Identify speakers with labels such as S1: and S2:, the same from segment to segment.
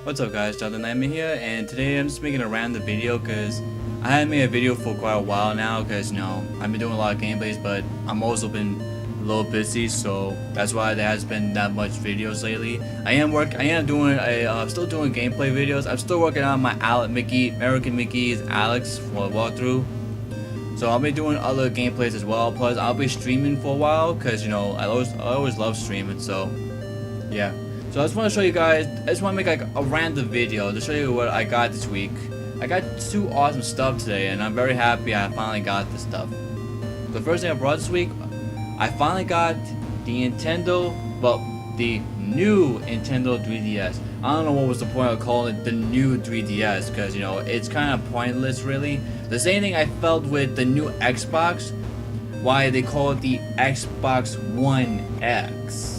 S1: What's up guys, Jonathan Nyman here, and today I'm just making a random video because I haven't made a video for quite a while now because, I've been doing a lot of gameplays, but I'm also been a little busy, so that's why there has been that much videos lately. I am doing still doing gameplay videos. I'm still working on my American Mickey's Alex for a walkthrough. So I'll be doing other gameplays as well, plus I'll be streaming for a while because, I always love streaming, so yeah. So I just want to show you guys, I just want to make like a random video to show you what I got this week. I got two awesome stuff today and I'm very happy I finally got this stuff. The first thing I brought this week, I finally got the the new Nintendo 3DS. I don't know what was the point of calling it the new 3DS because, it's kind of pointless really. The same thing I felt with the new Xbox, why they call it the Xbox One X.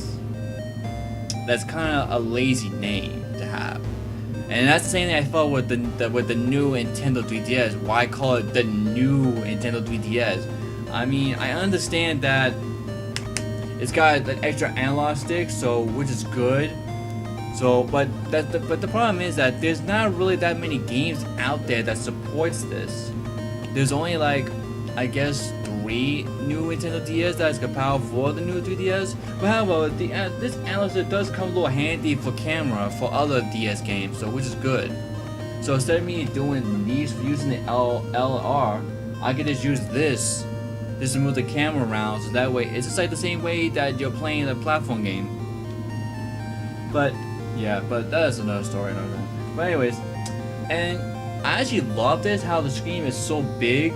S1: That's kind of a lazy name to have, and that's the same thing I felt with the new Nintendo 3DS. Why call it the new Nintendo 3DS? I mean, I understand that it's got an extra analog stick, so which is good. So, but the problem is that there's not really that many games out there that supports this. There's only like, I guess, 3 new Nintendo DS that's compatible for the new 3DS. But however, this analyzer does come a little handy for camera for other DS games, so which is good. So instead of me using the LR, I can just use this to move the camera around, so that way it's just like the same way that you're playing a platform game. But yeah, but that's another story. But anyways, and I actually love this, how the screen is so big.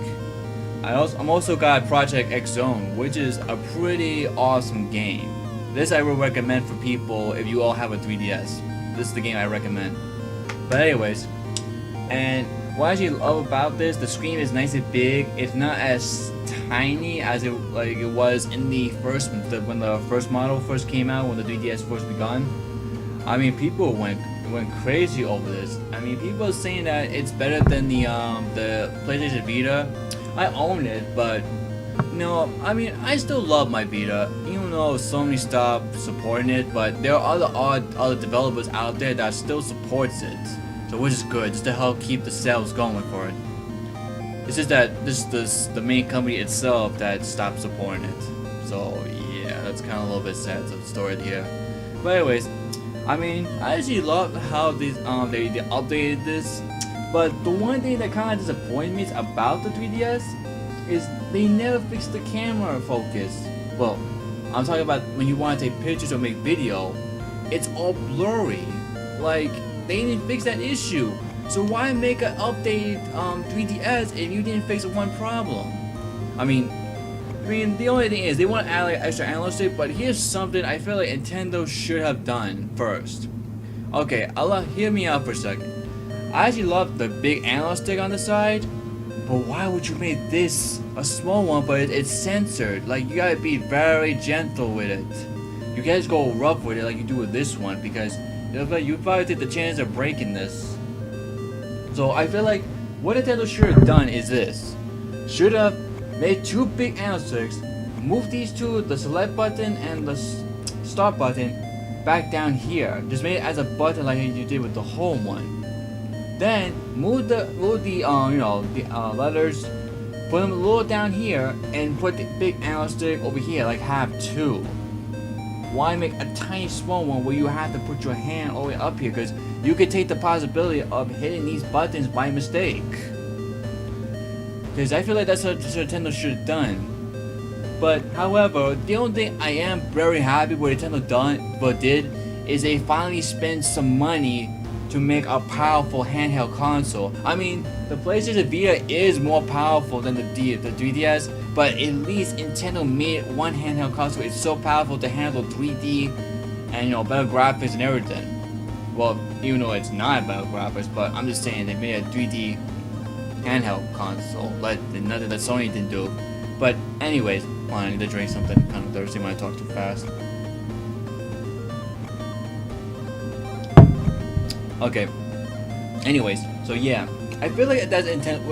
S1: I'm also got Project X Zone, which is a pretty awesome game. This I would recommend for people if you all have a 3DS. This is the game I recommend. But anyways, and what I actually love about this, the screen is nice and big. It's not as tiny as it was in the when the first model first came out, when the 3DS first begun. I mean, people went crazy over this. I mean, people are saying that it's better than the PlayStation Vita. I own it, but no, I mean, I still love my Vita, even though Sony stopped supporting it. But there are other developers out there that still supports it, so which is good, just to help keep the sales going for it. It's just that this is the main company itself that stopped supporting it. So yeah, that's kind of a little bit sad of the story here. But anyways, I mean, I actually love how they updated this. But the one thing that kind of disappointed me about the 3DS is they never fixed the camera focus. Well, I'm talking about when you want to take pictures or make video, it's all blurry. Like, they didn't fix that issue. So why make an updated 3DS if you didn't fix one problem? I mean, the only thing is they want to add like extra analog stick, but here's something I feel like Nintendo should have done first. Okay, hear me out for a second. I actually love the big analog stick on the side, but why would you make this a small one, but it's censored? Like, you gotta be very gentle with it. You can't just go rough with it like you do with this one, because you probably take the chance of breaking this. So I feel like what Nintendo should have done is this. Should have made 2 big analog sticks, move these two, the select button and the start button, back down here. Just made it as a button like you did with the home one. Then move the letters, put them a little down here, and put the big analog stick over here, like have 2. Why make a tiny small one where you have to put your hand all the way up here? Because you could take the possibility of hitting these buttons by mistake. Because I feel like that's what Nintendo should have done. But however, the only thing I am very happy with Nintendo did is they finally spent some money to make a powerful handheld console. I mean, the PlayStation Vita is more powerful than the 3DS, but at least Nintendo made one handheld console. It's so powerful to handle 3D and better graphics and everything. Well, even though it's not better graphics, but I'm just saying they made a 3D handheld console, like nothing that Sony didn't do. But anyways, I need to drink something. Kind of thirsty when I talk too fast. Okay. Anyways, so yeah, I feel like that's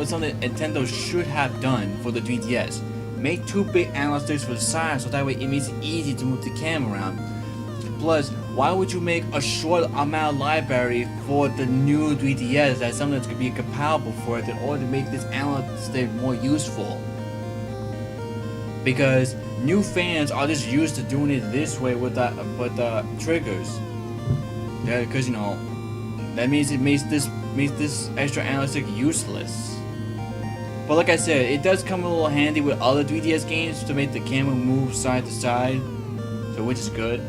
S1: something Nintendo should have done for the 3DS. Make 2 big analog sticks for the side, so that way it makes it easy to move the camera around. Plus, why would you make a short amount of library for the new 3DS that's something that's going to be compatible for it in order to make this analog stick more useful? Because new fans are just used to doing it this way with the triggers. Yeah, because that means it makes this extra analog stick useless. But like I said, it does come a little handy with other 3DS games to make the camera move side to side, so which is good.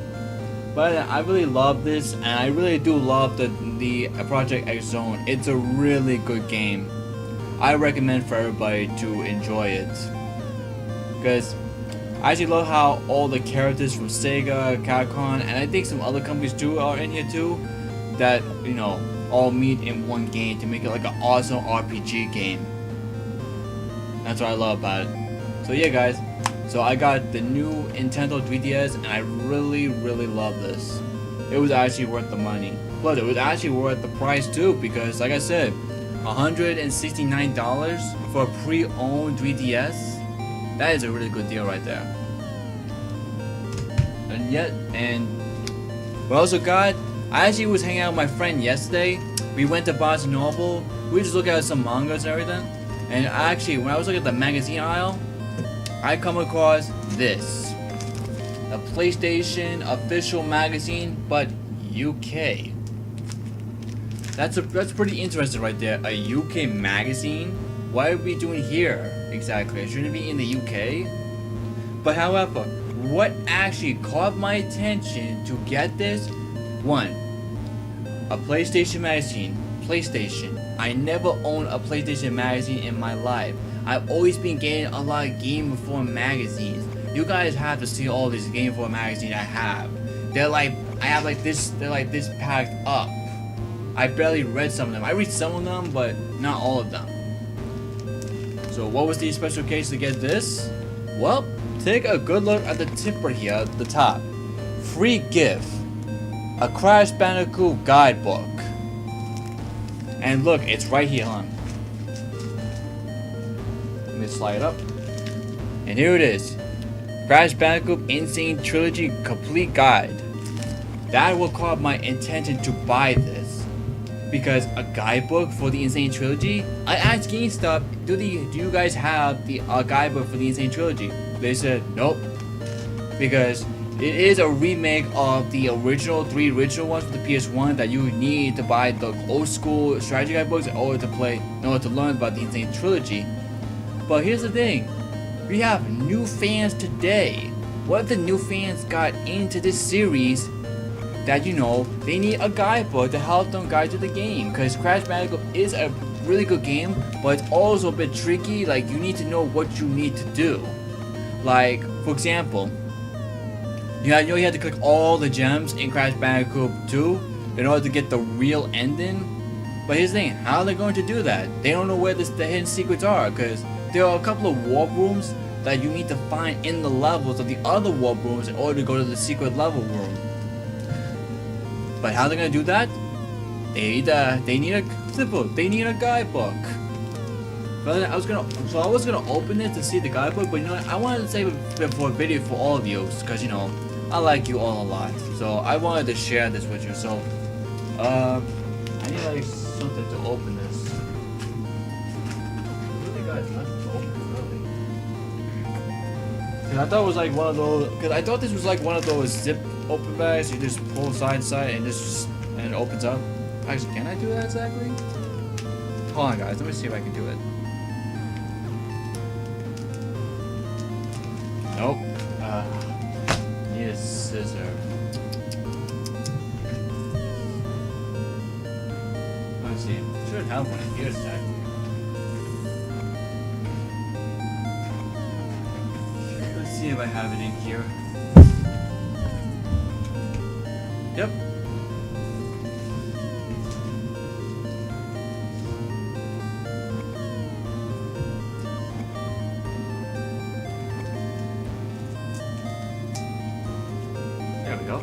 S1: But I really love this, and I really do love the Project X Zone. It's a really good game. I recommend for everybody to enjoy it, because I actually love how all the characters from Sega, Capcom, and I think some other companies too are in here too, that all meet in one game to make it like an awesome RPG game. That's what I love about it. So yeah, guys. So I got the new Nintendo 3DS, and I really love this. It was actually worth the money. Plus, it was actually worth the price too, because like I said, $169 for a pre-owned 3DS. That is a really good deal right there. And we also got. I actually was hanging out with my friend yesterday. We went to Barnes and Noble. We just looked at some mangas and everything. And actually, when I was looking at the magazine aisle, I come across this. A PlayStation official magazine, but UK. That's pretty interesting right there. A UK magazine? What are we doing here exactly? Shouldn't it be in the UK? But however, what actually caught my attention to get this? One, a PlayStation magazine. PlayStation. I never owned a PlayStation magazine in my life. I've always been getting a lot of Game Informer magazines. You guys have to see all these Game Informer magazines I have. They're like, I have like this. They're like this packed up. I barely read some of them. I read some of them, but not all of them. So what was the special case to get this? Well, take a good look at the tip right here at the top. Free gift. A Crash Bandicoot guidebook. And look, it's right here, huh? Let me slide it up. And here it is. Crash Bandicoot Insane Trilogy Complete Guide. That will caught my intention to buy this. Because a guidebook for the Insane Trilogy? I asked GameStop, do you guys have the guidebook for the Insane Trilogy? They said, nope. Because it is a remake of the three original ones for the PS1 that you need to buy the old school strategy guide books in order to learn about the Insane Trilogy. But here's the thing, we have new fans today. What if the new fans got into this series that they need a guidebook to help them guide to the game? Because Crash Bandicoot is a really good game, but it's also a bit tricky. Like, you need to know what you need to do. Like, for example, you had to click all the gems in Crash Bandicoot 2 in order to get the real ending. But here's the thing, how are they going to do that? They don't know where the hidden secrets are, because there are a couple of warp rooms that you need to find in the levels of the other warp rooms in order to go to the secret level room. But how are they going to do that? They need a guidebook. But I was gonna open it to see the guidebook, but I wanted to save it for a video for all of you, because I like you all a lot. So I wanted to share this with you. So I need like something to open this. I really got nothing to open, really. Cause I thought it was like one of those. Cause I thought this was like one of those zip open bags. You just pull side to side and it opens up. Actually, can I do that exactly? Hold on, guys. Let me see if I can do it. Nope. Need a scissor. Let's see. Should have one in here, exactly. Let's see if I have it in here. Yep. There we go.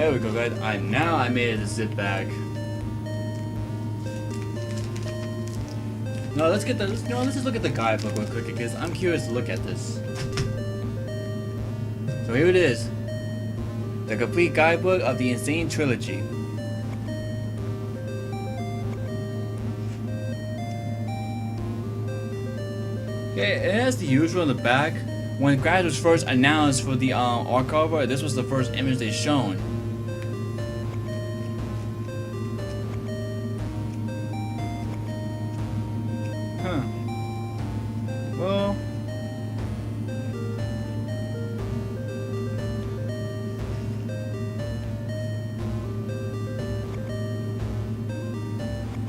S1: There we go, guys. I made it a zip bag. No, let's just look at the guidebook real quick because I'm curious to look at this. So here it is. The complete guidebook of the Insane Trilogy. Okay, it has the usual in the back. When Crash was first announced for the art cover, this was the first image they shown. Huh. Well.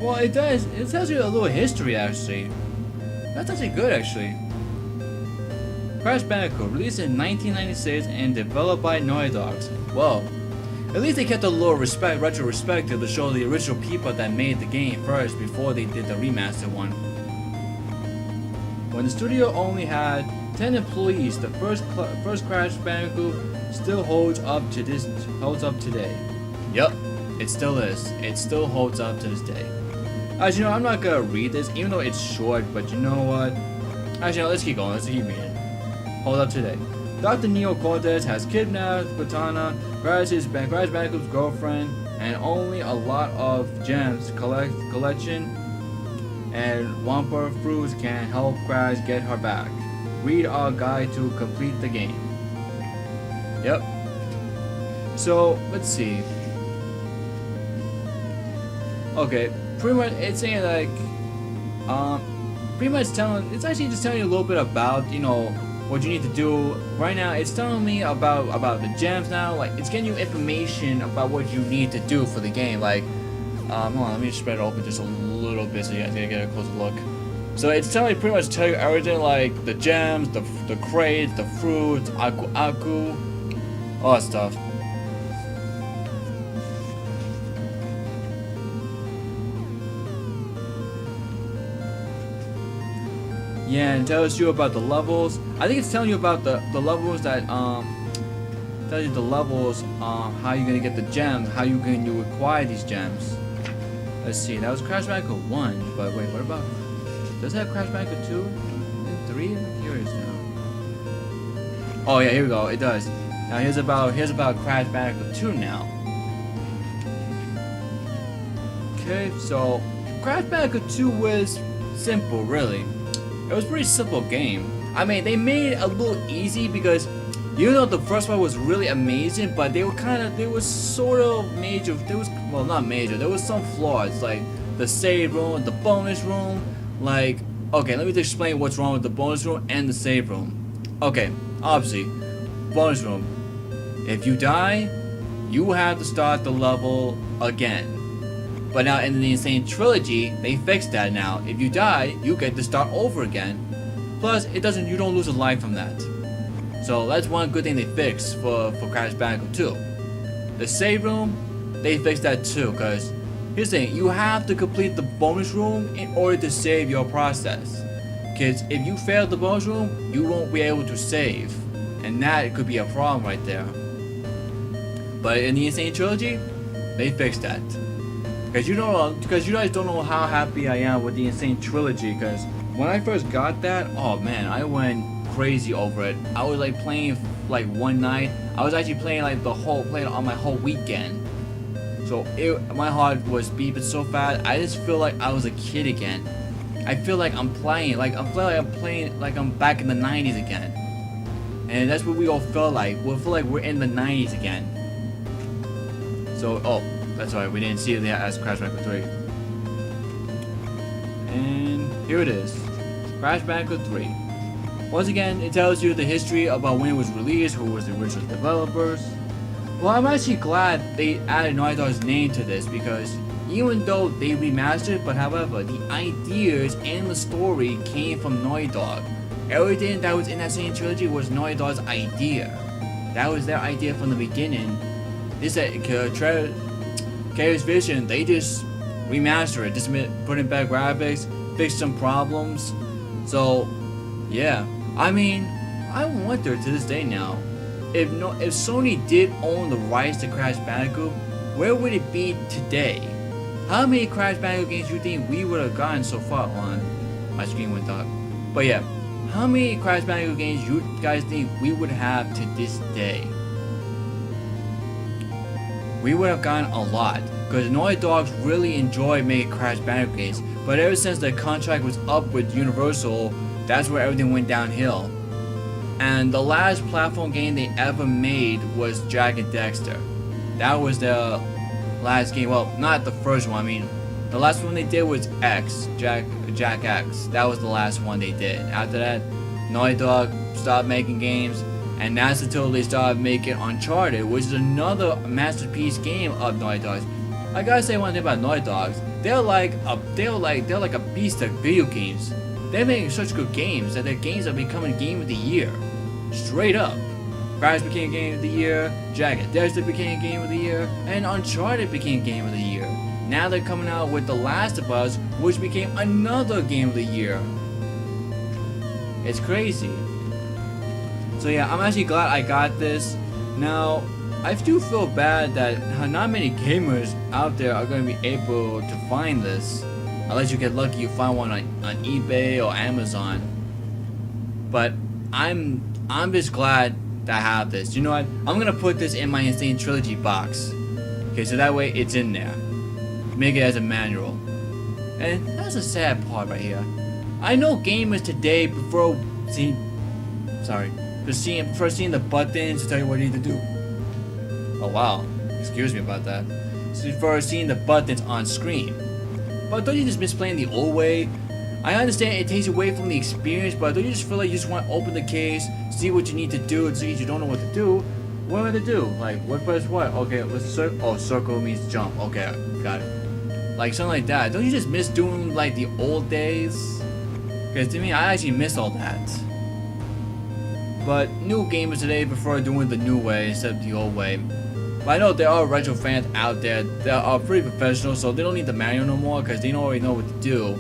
S1: Well, it does. It tells you a little history, actually. That's actually good, actually. Crash Bandicoot, released in 1996 and developed by Naughty Dogs. Well, at least they kept a little retro perspective to show the original people that made the game first before they did the remastered one. When the studio only had 10 employees, the first Crash Bandicoot still holds up today. Yup, it still is. It still holds up to this day. As you know, I'm not gonna read this, even though it's short, but you know what? Actually, no, let's keep going. Let's keep reading. Hold up today. Dr. Neo Cortez has kidnapped Cortana, Crash Bandicoot's girlfriend, and only a lot of gems collection and Wampa fruits can help Crash get her back. Read our guide to complete the game. Yep. So, let's see. Okay, pretty much it's saying like, it's actually just telling you a little bit about, you know, what you need to do. Right now, it's telling me about the gems now. Like, it's getting you information about what you need to do for the game. Like, hold on, let me just spread it open just a little bit so you guys can get a closer look. So it's pretty much tell you everything, like the gems, the crates, the fruits, aku, all that stuff. Yeah, and it tells you about the levels. I think it's telling you about the levels that tells you the levels how you're gonna get the gem, how you can acquire these gems. Let's see, that was Crash Bandicoot 1, but wait, what about, does it have Crash Bandicoot 2 and 3? I'm curious now. Oh yeah, here we go, it does. Now here's about Crash Bandicoot 2 now. Okay, so Crash Bandicoot 2 was simple, really. It was a pretty simple game. I mean, they made it a little easy because, you know, the first one was really amazing, but they was sort of major. Well, not major. There was some flaws, like the save room, the bonus room. Like, okay, let me just explain what's wrong with the bonus room and the save room. Okay, obviously, bonus room. If you die, you have to start the level again. But now in the Insane Trilogy, they fixed that now. If you die, you get to start over again. Plus, you don't lose a life from that. So that's one good thing they fixed for Crash Bandicoot 2. The save room, they fixed that too, because here's the thing, you have to complete the bonus room in order to save your process. Because if you fail the bonus room, you won't be able to save. And that could be a problem right there. But in the Insane Trilogy, they fixed that. Because you guys don't know how happy I am with the Insane Trilogy, because when I first got that, oh man, I went crazy over it. I was like playing like one night. I was actually playing like playing on my whole weekend. So my heart was beeping so fast. I just feel like I was a kid again. I feel like I'm playing like I'm back in the 90s again. And that's what we all felt like. We feel like we're in the 90s again. So, oh, that's right, we didn't see it as Crash Bandicoot 3. And here it is, Crash Bandicoot 3. Once again, it tells you the history about when it was released, who was the original developers. Well, I'm actually glad they added Naughty Dog's name to this, because even though they remastered, but however, the ideas and the story came from Naughty Dog. Everything that was in that same trilogy was Naughty Dog's idea. That was their idea from the beginning. This Carrie's Vision, they just remastered it, just put in better graphics, fixed some problems. So, yeah. I mean, I wonder to this day now, if Sony did own the rights to Crash Bandicoot, where would it be today? How many Crash Bandicoot games do you think we would have gotten so far on? My screen went dark. But yeah, how many Crash Bandicoot games you guys think we would have to this day? We would have gotten a lot, because Naughty Dogs really enjoyed making Crash Bandicoot games, but ever since their contract was up with Universal, that's where everything went downhill. And the last platform game they ever made was Jak and Daxter. That was their last game. Well, not the first one. I mean, the last one they did was X, Jak X. That was the last one they did. After that, Naughty Dog stopped making games, and that's until they started making Uncharted, which is another masterpiece game of Naughty Dogs. I gotta say one thing about Naughty Dogs. They're like a beast of video games. They're making such good games that their games are becoming Game of the Year. Straight up. Crash became Game of the Year, Jak and Daxter became Game of the Year, and Uncharted became Game of the Year. Now they're coming out with The Last of Us, which became another Game of the Year. It's crazy. So yeah, I'm actually glad I got this. Now, I do feel bad that not many gamers out there are going to be able to find this. Unless you get lucky, you find one on eBay or Amazon. But I'm just glad that I have this. You know what? I'm gonna put this in my Insane Trilogy box. Okay, so that way it's in there. Make it as a manual. And that's a sad part right here. I know gamers today prefer seeing the buttons to tell you what you need to do. Oh wow, excuse me about that. So prefer seeing the buttons on screen. But don't you just miss playing the old way? I understand it takes away from the experience, but don't you just feel like you just want to open the case, see what you need to do, and see if you don't know what to do? What am I to do? Like, what press what? Okay, let's circle. Oh, circle means jump. Okay, got it. Like, something like that. Don't you just miss doing, like, the old days? Because to me, I actually miss all that. But new gamers today prefer doing the new way instead of the old way. But I know there are retro fans out there that are pretty professional, so they don't need the manual no more because they already know what to do.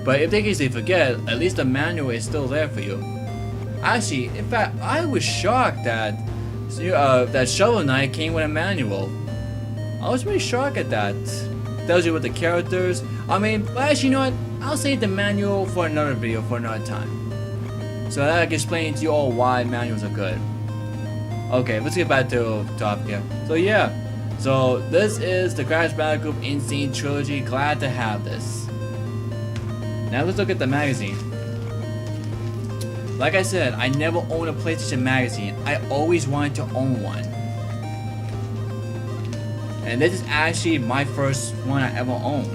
S1: But if in case they forget, at least the manual is still there for you. Actually, in fact, I was shocked that that Shovel Knight came with a manual. I was pretty shocked at that. Tells you what the characters. I mean, but actually, you know what? I'll save the manual for another video for another time. So that I can explain to you all why manuals are good. Okay, let's get back to top here. So yeah, so this is the Crash Bandicoot Insane Trilogy. Glad to have this. Now let's look at the magazine. Like I said, I never owned a PlayStation magazine. I always wanted to own one. And this is actually my first one I ever owned.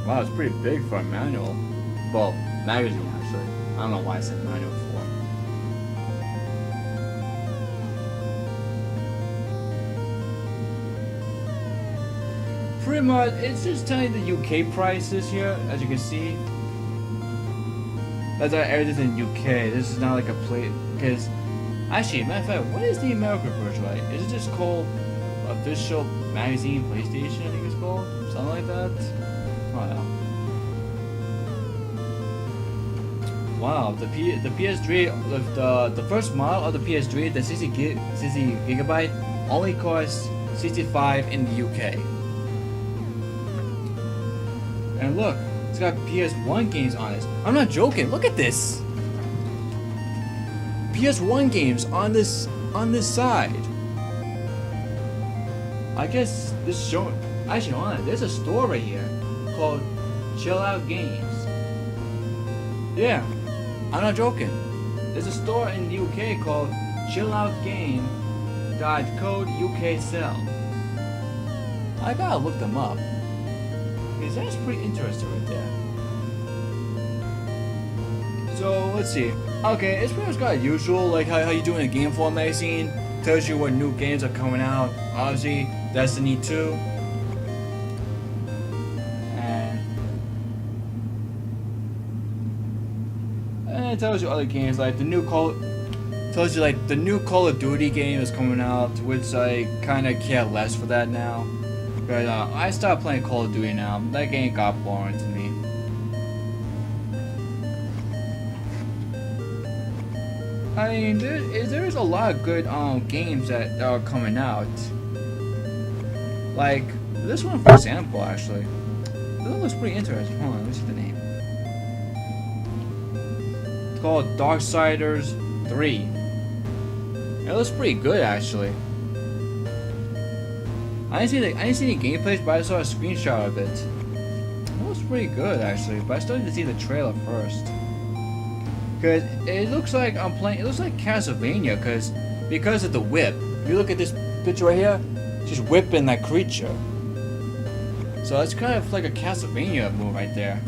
S1: Wow, it's pretty big for a manual. Well, magazine actually. I don't know why I said manual for. Pretty much, it's just telling the UK prices here, as you can see. That's why everything's in UK. This is not like a play, because actually, matter of fact, what is the American version like? Is it just called Official Magazine PlayStation? I think it's called something like that. Oh no. Wow, the PS3, the first model of the PS3, the 60 gigabyte, only costs $65 in the UK. And look, it's got PS1 games on it. I'm not joking. Look at this. PS1 games on this side. I guess this showing. Actually, hold on. There's a store right here called Chill Out Games. Yeah, I'm not joking. There's a store in the UK called chilloutgame.co.uk sell. I gotta look them up. Because that's pretty interesting right there. So let's see. Okay, it's pretty much got usual, like how you do in a Game Informer magazine. Tells you what new games are coming out. Obviously, Destiny 2. And it tells you other games like the new Call of Duty game is coming out, which I kind of care less for that now. But I stopped playing Call of Duty now. That game got boring to me. I mean, there's a lot of good games that are coming out. Like this one, for example, actually. This one looks pretty interesting. Hold on, let me see the name. It's called Darksiders 3. It looks pretty good, actually. I didn't see any gameplays, but I saw a screenshot of it. It looks pretty good, actually. But I still need to see the trailer first. Cause it looks like I'm playing. It looks like Castlevania, because of the whip. If you look at this picture right here, she's whipping that creature. So it's kind of like a Castlevania move right there.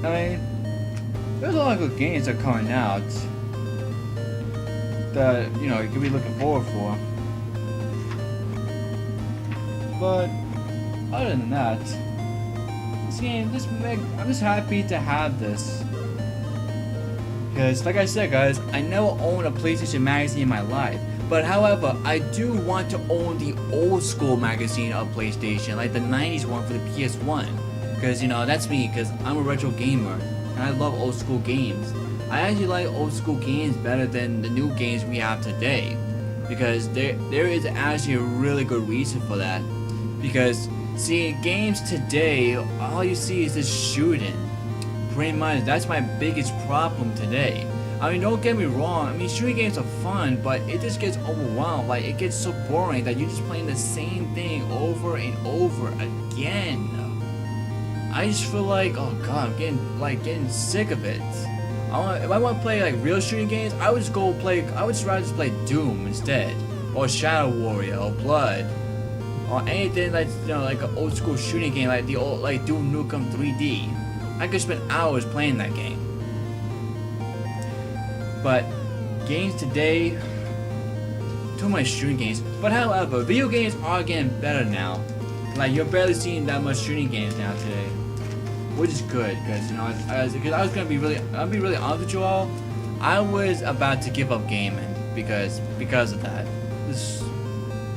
S1: I mean, there's a lot of good games that are coming out that, you know, you could be looking forward for. But other than that, this game, I'm just happy to have this. Because, like I said, guys, I never owned a PlayStation magazine in my life. But however, I do want to own the old school magazine of PlayStation, like the 90s one for the PS1. Because, you know, that's me, because I'm a retro gamer, and I love old school games. I actually like old school games better than the new games we have today. Because there is actually a really good reason for that. Because, see, games today, all you see is this shooting. Pretty much, that's my biggest problem today. I mean, don't get me wrong, I mean, shooting games are fun, but it just gets overwhelmed. Like, it gets so boring that you're just playing the same thing over and over again. I just feel like, oh god, I'm getting sick of it. If I want to play like real shooting games, I would just rather just play Doom instead, or Shadow Warrior, or Blood, or anything like, you know, like an old school shooting game like the old, like Doom Nukem 3D. I could spend hours playing that game. But games today, too much shooting games. But however, video games are getting better now. Like, you're barely seeing that much shooting games now today, which is good, because, you know, I'll be really honest with you all. I was about to give up gaming because of that. This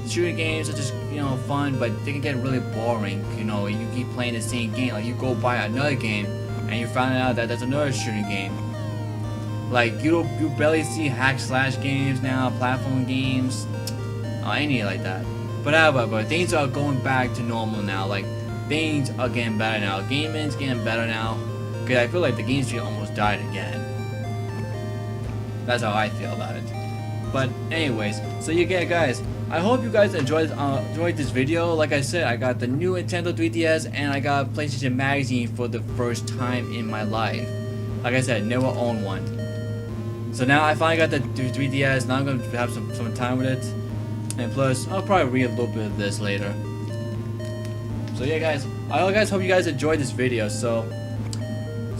S1: shooting games are just, you know, fun, but they can get really boring. You know, you keep playing the same game. Like, you go buy another game, and you find out that there's another shooting game. Like, you barely see hack slash games now, platform games, or anything like that. But however, things are going back to normal now. Like, things are getting better now. Gaming's getting better now, because I feel like the game industry almost died again. That's how I feel about it. But anyways, so you get, guys, I hope you guys enjoyed this video. Like I said, I got the new Nintendo 3DS and I got PlayStation magazine for the first time in my life. Like I said, never owned one. So now I finally got the 3DS. Now I'm gonna have some time with it. And plus, I'll probably read a little bit of this later. So yeah, guys, I hope you guys enjoyed this video. So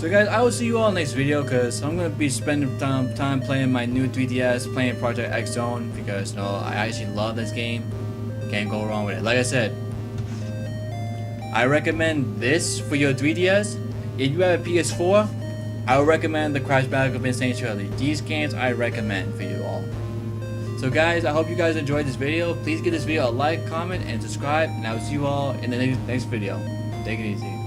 S1: guys, I will see you all next video, because I'm gonna be spending time playing my new 3DS, playing Project X Zone, because, you know, I actually love this game. Can't go wrong with it. Like I said, I recommend this for your 3DS. If you have a PS4, I would recommend the Crash Bandicoot of Insane Trilogy. These games I recommend for you all. So guys, I hope you guys enjoyed this video. Please give this video a like, comment, and subscribe, and I will see you all in the next video. Take it easy.